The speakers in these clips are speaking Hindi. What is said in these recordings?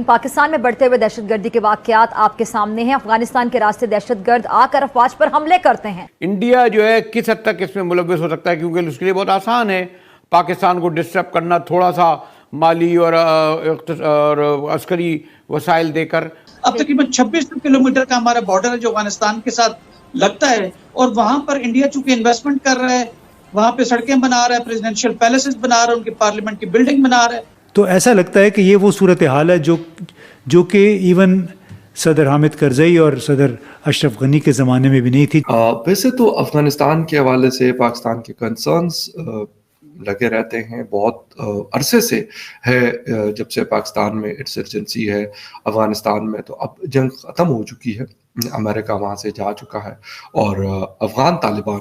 पाकिस्तान में बढ़ते हुए दहशतगर्दी के वाकयात आपके सामने हैं। अफगानिस्तान के रास्ते दहशतगर्द आकर अफवाज पर हमले करते हैं। इंडिया जो है किस हद तक इसमें मुलव्वस हो सकता है, क्योंकि उसके लिए बहुत आसान है पाकिस्तान को डिस्टर्ब करना, थोड़ा सा माली और अस्करी वसाइल देकर। अब तकरीबन 26 किलोमीटर का हमारा बॉर्डर है जो अफगानिस्तान के साथ लगता है, और वहां पर इंडिया चूंकि इन्वेस्टमेंट कर रहा है, वहां पे सड़कें बना रहा है, प्रेसिडेंशियल पैलेसेस बना रहा है, उनकी पार्लियामेंट की बिल्डिंग बना रहा है। तो ऐसा लगता है कि ये वो सूरत हाल है जो कि इवन सदर हामिद करजई और सदर अशरफ गनी के ज़माने में भी नहीं थी। वैसे तो अफगानिस्तान के हवाले से पाकिस्तान के कंसर्न्स लगे रहते हैं, बहुत अरसे से है। जब से पाकिस्तान में इंसर्जेंसी है अफगानिस्तान में, तो अब जंग ख़त्म हो चुकी है, अमेरिका वहाँ से जा चुका है, और अफगान तालिबान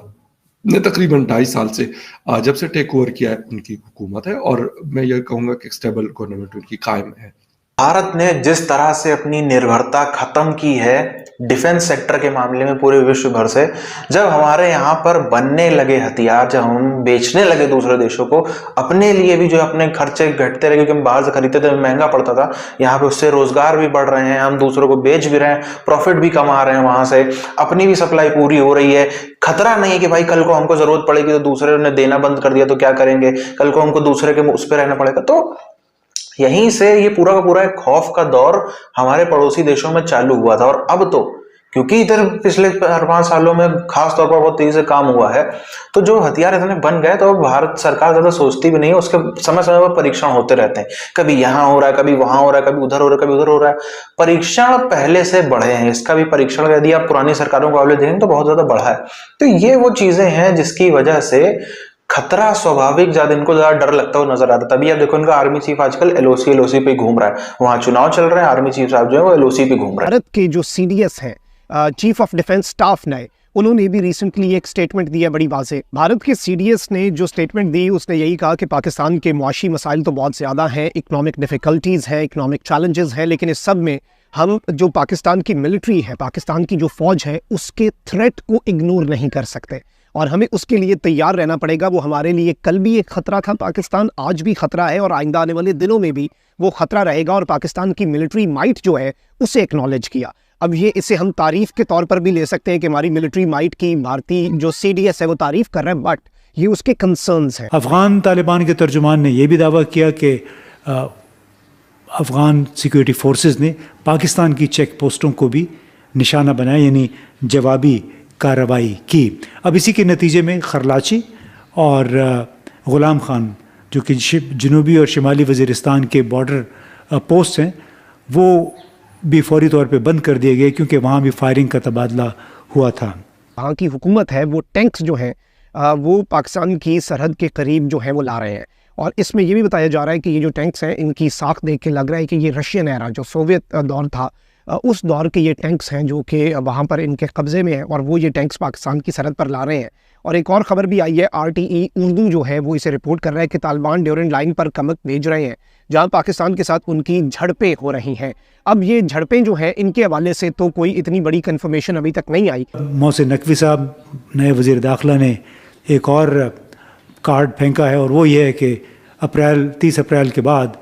ने तकरीबन 2.5 साल से जब से टेक ओवर किया है उनकी हुकूमत है, और मैं ये कहूँगा कि स्टेबल गवर्नमेंट उनकी कायम है। भारत ने जिस तरह से अपनी निर्भरता खत्म की है डिफेंस सेक्टर के मामले में पूरे विश्व भर से, जब हमारे यहाँ पर बनने लगे हथियार, जब हम बेचने लगे दूसरे देशों को, अपने लिए भी जो अपने खर्चे घटते रहे, क्योंकि हम बाहर से खरीदते थे महंगा पड़ता था, यहाँ पे उससे रोजगार भी बढ़ रहे हैं, हम दूसरों को बेच भी रहे हैं, प्रॉफिट भी कमा रहे हैं, वहां से अपनी भी सप्लाई पूरी हो रही है। खतरा नहीं है कि भाई कल को हमको जरूरत पड़ेगी तो दूसरे ने देना बंद कर दिया तो क्या करेंगे, कल को हमको दूसरे के उस पर रहना पड़ेगा। तो यहीं से ये पूरा का पूरा एक खौफ का दौर हमारे पड़ोसी देशों में चालू हुआ था। और अब तो क्योंकि इधर पिछले 4-5 सालों में खास तौर पर बहुत तेजी से काम हुआ है, तो जो हथियार इतने बन गए, तो भारत सरकार ज्यादा सोचती भी नहीं है, उसके समय समय पर परीक्षण होते रहते हैं, कभी यहाँ हो रहा है, कभी वहां हो रहा है, कभी उधर हो रहा है, कभी उधर हो रहा है। परीक्षण पहले से बढ़े हैं, इसका भी परीक्षण यदि आप पुरानी सरकारों को काबिल देखें तो बहुत ज्यादा बढ़ा है। तो ये वो चीजें हैं जिसकी वजह से खतरा स्वाभाविक ज्यादा, इनको ज्यादा डर लगता हुआ नजर आता है। तभी आप देखो इनका आर्मी चीफ आजकल एलओसी पे घूम रहा है, वहां चुनाव चल रहे हैं, आर्मी चीफ साहब जो है वो एलओसी पे घूम रहे हैं। भारत के जो सीडीएस है, चीफ ऑफ डिफेंस स्टाफ नए, उन्होंने भी रिसेंटली एक स्टेटमेंट दिया बड़ी वाज़ेह। भारत के सीडीएस ने जो स्टेटमेंट दी उसने यही कहा कि पाकिस्तान के मुआशी मसाइल तो बहुत ज़्यादा हैं, इकनॉमिक डिफ़िकल्टीज़ हैं, इकनॉमिक चैलेंजेस हैं, लेकिन इस सब में हम जो पाकिस्तान की मिलिट्री है, पाकिस्तान की जो फ़ौज है, उसके थ्रेट को इग्नोर नहीं कर सकते और हमें उसके लिए तैयार रहना पड़ेगा। वो हमारे लिए कल भी एक ख़तरा था, पाकिस्तान आज भी ख़तरा है और आइंदा आने वाले दिनों में भी वो ख़तरा रहेगा। और पाकिस्तान की मिलिट्री माइट जो है उसे एक्नॉलेज किया। अब ये इसे हम तारीफ़ के तौर पर भी ले सकते हैं कि हमारी मिलिट्री माइट की भारतीय जो सीडीएस है वो तारीफ़ कर रहे हैं, बट ये उसके कंसर्न्स हैं। अफ़गान तालिबान के तर्जुमान ने यह भी दावा किया कि अफ़गान सिक्योरिटी फोर्सेस ने पाकिस्तान की चेक पोस्टों को भी निशाना बनाया, यानी जवाबी कार्रवाई की। अब इसी के नतीजे में खरलाची और ग़ुलाम ख़ान जो कि जनूबी और शिमाली वज़ीरिस्तान के बॉर्डर पोस्ट हैं, वो भी फौरी तौर पे बंद कर दिए गए, क्योंकि वहाँ भी फायरिंग का तबादला हुआ था। वहाँ की हुकूमत है वो टैंक्स जो हैं वो पाकिस्तान की सरहद के करीब जो है वो ला रहे हैं। और इसमें ये भी बताया जा रहा है कि ये जो टैंक्स हैं इनकी साख देख के लग रहा है कि ये रशियन एरा जो सोवियत दौर था उस दौर के ये टैंक्स हैं जो कि वहाँ पर इनके कब्ज़े में हैं, और वो ये टैंक्स पाकिस्तान की सरहद पर ला रहे हैं। और एक और ख़बर भी आई है, RTE उर्दू जो है वो इसे रिपोर्ट कर रहा है कि तालिबान ड्यूरेंट लाइन पर कमक भेज रहे हैं जहाँ पाकिस्तान के साथ उनकी झड़पें हो रही हैं। अब ये झड़पें जो हैं इनके हवाले से तो कोई इतनी बड़ी कन्फर्मेशन अभी तक नहीं आई। मोहसिन नकवी साहब नए वज़ीर दाखिला ने एक और कार्ड फेंका है, और वो ये है कि 30 अप्रैल के बाद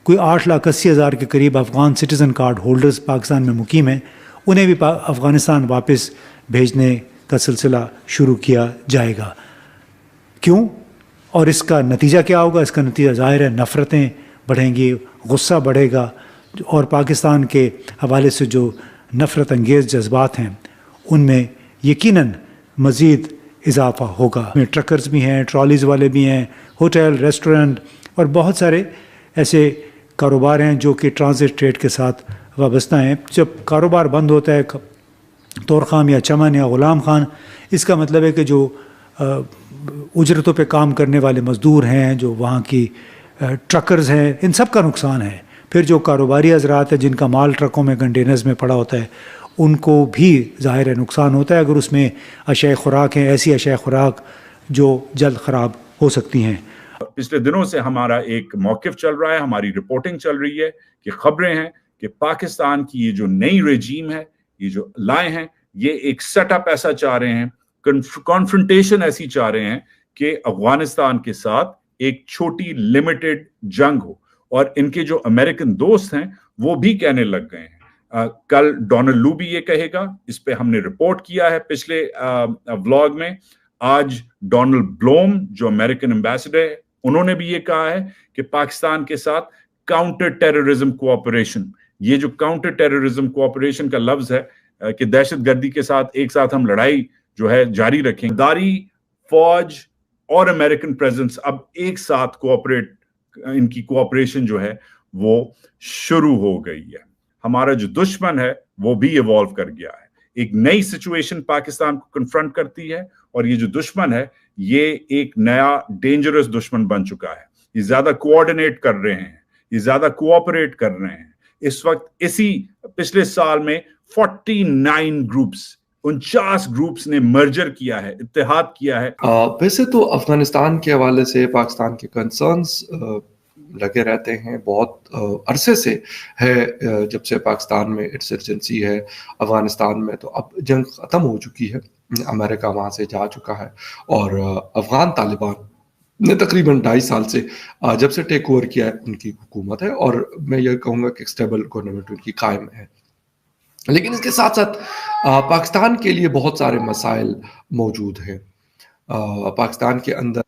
कोई 8,80,000 के करीब Afghan citizen card holders Pakistan में मुकीम हैं, उन्हें भी अफ़गानिस्तान वापस भेजने का सिलसिला शुरू किया जाएगा। क्यों और इसका नतीजा क्या होगा? इसका नतीजा ज़ाहिर है नफ़रतें बढ़ेंगी, गुस्सा बढ़ेगा, और पाकिस्तान के हवाले से जो नफ़रत अंगेज़ जज्बात हैं उनमें यकीनन मज़ीद इजाफ़ा होगा। ट्रकर्स भी हैं, ट्रॉलीज़ वाले भी हैं, होटल, रेस्टोरेंट और बहुत सारे ऐसे कारोबार हैं जो कि ट्रांजिट ट्रेड के साथ वाबस्ता हैं। जब कारोबार बंद होता है, तोरखाम या चमन या ग़ुलाम ख़ान, इसका मतलब है कि जो उजरतों पे काम करने वाले मज़दूर हैं, जो वहाँ की ट्रकर्स हैं, इन सब का नुकसान है। फिर जो कारोबारी हज़रात हैं जिनका माल ट्रकों में कंटेनर्स में पड़ा होता है, उनको भी ज़ाहिर है नुकसान होता है अगर उसमें अशय खुराक हैं, ऐसी अशय खुराक जो जल्द ख़राब हो सकती हैं। पिछले दिनों से हमारा एक मौक़िफ़ चल रहा है, हमारी रिपोर्टिंग चल रही है कि खबरें हैं कि पाकिस्तान की ये जो नई रेजीम है, ये जो लाए हैं, ये एक सेटअप ऐसा चाह रहे हैं, कॉन्फ्रंटेशन ऐसी चाह रहे हैं कि अफगानिस्तान के साथ एक छोटी लिमिटेड जंग हो, और इनके जो अमेरिकन दोस्त हैं वो भी कहने लग गए हैं। कल डोनाल्ड लू भी ये कहेगा, इस पे हमने रिपोर्ट किया है पिछले व्लॉग में। आज डोनाल्ड ब्लोम जो अमेरिकन एम्बेसडर है, उन्होंने भी ये कहा है कि पाकिस्तान के साथ काउंटर टेररिज्म कोऑपरेशन, ये जो काउंटर टेररिज्म कोऑपरेशन का लफ्ज है कि दहशतगर्दी के साथ एक साथ हम लड़ाई जो है जारी रखें, दारी फौज और अमेरिकन प्रेजेंस अब एक साथ इनकी कोऑपरेशन जो है वो शुरू हो गई है। हमारा जो दुश्मन है वो भी इवॉल्व कर गया है, एक नई सिचुएशन पाकिस्तान को कन्फ्रंट करती है, और ये जो दुश्मन है ये एक नया डेंजरस दुश्मन बन चुका है। ये ज्यादा कोऑर्डिनेट कर रहे हैं, ये ज्यादा कोऑपरेट कर रहे हैं। इस वक्त इसी पिछले साल में 49 ग्रुप्स, 49 ग्रुप्स ने मर्जर किया है, इत्तेहाद किया है। वैसे तो अफगानिस्तान के हवाले से पाकिस्तान के कंसर्न्स लगे रहते हैं, बहुत अरसे से है। जब से पाकिस्तान में इंसर्जेंसी है, अफगानिस्तान में तो अब जंग ख़त्म हो चुकी है, अमेरिका वहाँ से जा चुका है, और अफगान तालिबान ने तकरीबन 2.5 साल से जब से टेक ओवर किया है उनकी हुकूमत है, और मैं ये कहूँगा कि स्टेबल गवर्नमेंट उनकी कायम है। लेकिन इसके साथ साथ पाकिस्तान के लिए बहुत सारे मसाइल मौजूद हैं। पाकिस्तान के अंदर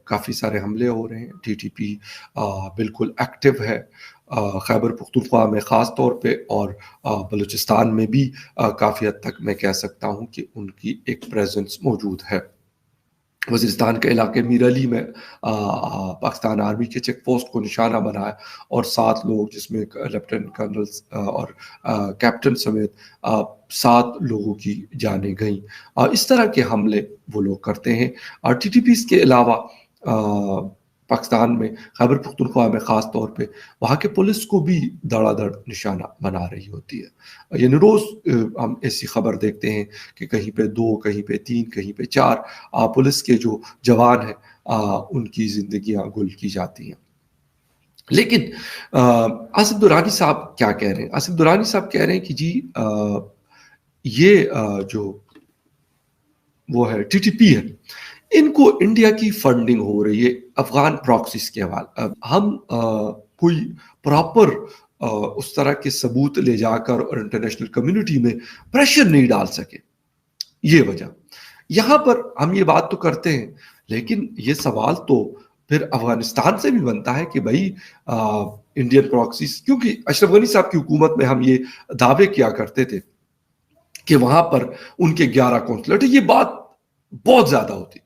काफ़ी सारे हमले हो रहे हैं, टीटीपी बिल्कुल एक्टिव है, खैबर पख्तूनख्वा में ख़ास तौर पे, और बलूचिस्तान में भी काफ़ी हद तक मैं कह सकता हूँ कि उनकी एक प्रेजेंस मौजूद है। वज़ीरिस्तान के इलाके मीर अली में पाकिस्तान आर्मी के चेक पोस्ट को निशाना बनाया, और 7 लोग जिसमें लेफ्टिनेंट कर्नल और कैप्टन समेत 7 लोगों की जानें गईं। इस तरह के हमले वो लोग करते हैं। और टीटीपीज़ के अलावा पाकिस्तान में खैबर पख्तूनख्वा में ख़ास तौर पे वहाँ के पुलिस को भी धड़ाधड़ निशाना बना रही होती है। यानी रोज़ हम ऐसी खबर देखते हैं कि कहीं पे 2, कहीं पे 3, कहीं पे 4 पुलिस के जो जवान हैं उनकी ज़िंदगियाँ गुल की जाती हैं। लेकिन आसिफ दुरानी साहब क्या कह रहे हैं? आसिफ दुरानी साहब कह रहे हैं कि जी ये जो वो है टीटीपी है, इनको इंडिया की फंडिंग हो रही है अफगान प्रॉक्सीज के हवाले। हम कोई प्रॉपर उस तरह के सबूत ले जाकर और इंटरनेशनल कम्युनिटी में प्रेशर नहीं डाल सके, ये वजह। यहाँ पर हम ये बात तो करते हैं, लेकिन ये सवाल तो फिर अफगानिस्तान से भी बनता है कि भाई इंडियन प्रॉक्सीज, क्योंकि अशरफ गनी साहब की हुकूमत में हम ये दावे किया करते थे कि वहां पर उनके 11 कौंसलेट, ये बात बहुत ज्यादा होती थी,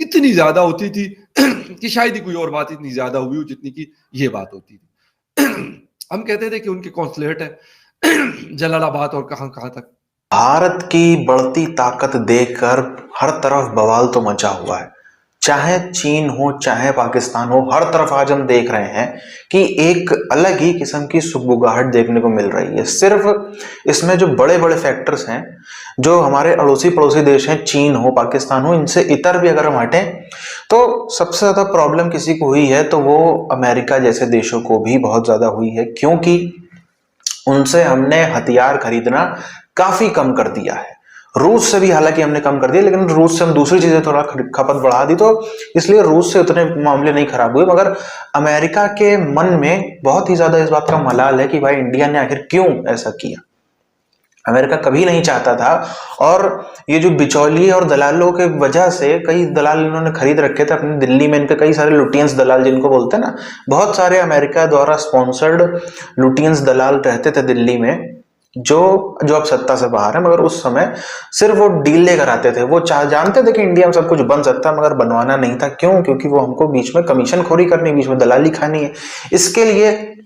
इतनी ज्यादा होती थी कि शायद ही कोई और बात इतनी ज्यादा हुई हो जितनी की ये बात होती थी। हम कहते थे कि उनके कौंसलेट है जलालाबाद और कहां कहां तक। भारत की बढ़ती ताकत देखकर हर तरफ बवाल तो मचा हुआ है, चाहे चीन हो चाहे पाकिस्तान हो, हर तरफ आज हम देख रहे हैं कि एक अलग ही किस्म की सुगबुगाहट देखने को मिल रही है। सिर्फ इसमें जो बड़े बड़े फैक्टर्स हैं, जो हमारे अड़ोसी पड़ोसी देश हैं, चीन हो पाकिस्तान हो, इनसे इतर भी अगर हम हटें तो सबसे ज्यादा प्रॉब्लम किसी को हुई है तो वो अमेरिका जैसे देशों को भी बहुत ज्यादा हुई है, क्योंकि उनसे हमने हथियार खरीदना काफी कम कर दिया है। रूस से भी हालांकि हमने कम कर दिया, लेकिन रूस से हम दूसरी चीजें थोड़ा खपत बढ़ा दी, तो इसलिए रूस से उतने मामले नहीं खराब हुए। मगर अमेरिका के मन में बहुत ही ज्यादा इस बात का मलाल है कि भाई इंडिया ने आखिर क्यों ऐसा किया। अमेरिका कभी नहीं चाहता था, और ये जो बिचौलिए और दलालों के वजह से कई दलाल इन्होंने खरीद रखे थे अपनी दिल्ली में। इनके कई सारे लुटियंस दलाल जिनको बोलते हैं ना, बहुत सारे अमेरिका द्वारा स्पॉन्सर्ड लुटियंस दलाल रहते थे दिल्ली में, जो अब सत्ता से बाहर है, मगर उस समय सिर्फ वो डील लेकर आते थे। वो जानते थे कि इंडिया में सब कुछ बन सकता है, मगर बनवाना नहीं था। क्यों? क्योंकि वो हमको बीच में कमीशन खोरी करनी, बीच में दलाली खानी है। इसके लिए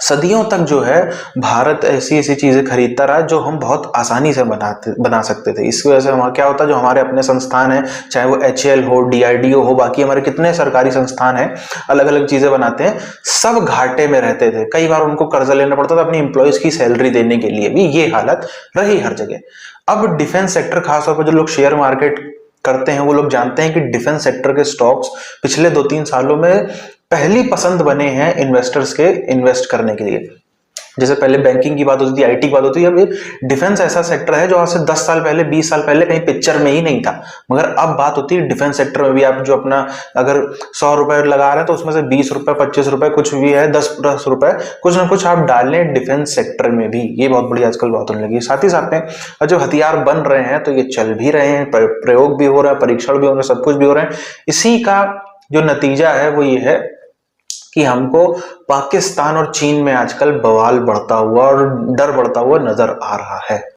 सदियों तक जो है भारत ऐसी ऐसी चीजें खरीदता रहा जो हम बहुत आसानी से बना सकते थे। इसकी वजह से हमारा क्या होता है, जो हमारे अपने संस्थान है, चाहे वो HAL हो, DRDO हो, बाकी हमारे कितने सरकारी संस्थान हैं, अलग अलग चीजें बनाते हैं, सब घाटे में रहते थे। कई बार उनको कर्जा लेना पड़ता था अपनी एम्प्लॉयज की सैलरी देने के लिए भी। ये हालत रही हर जगह। अब डिफेंस सेक्टर, खासतौर पर जो लोग शेयर मार्केट करते हैं, वो लोग जानते हैं कि डिफेंस सेक्टर के स्टॉक्स पिछले 2-3 सालों में पहली पसंद बने हैं इन्वेस्टर्स के इन्वेस्ट करने के लिए। जैसे पहले बैंकिंग की बात होती थी, आईटी की बात होती थी, अब ये डिफेंस ऐसा सेक्टर है जो आज से 10 साल पहले, 20 साल पहले कहीं पिक्चर में ही नहीं था, मगर अब बात होती है डिफेंस सेक्टर में भी। आप जो अपना अगर 100 रुपए लगा रहे हैं तो उसमें से 20 रुपए, 25 रुपए कुछ भी है, 10 रुपए कुछ ना कुछ आप डाल लें डिफेंस सेक्टर में भी। ये बहुत बड़ी आजकल बात होने लगी है। साथ ही साथ में जो हथियार बन रहे हैं तो ये चल भी रहे हैं, प्रयोग भी हो रहा है, परीक्षण भी हो रहा है, सब कुछ भी हो रहा है। इसी का जो नतीजा है वो ये है कि हमको पाकिस्तान और चीन में आजकल बवाल बढ़ता हुआ और डर बढ़ता हुआ नजर आ रहा है।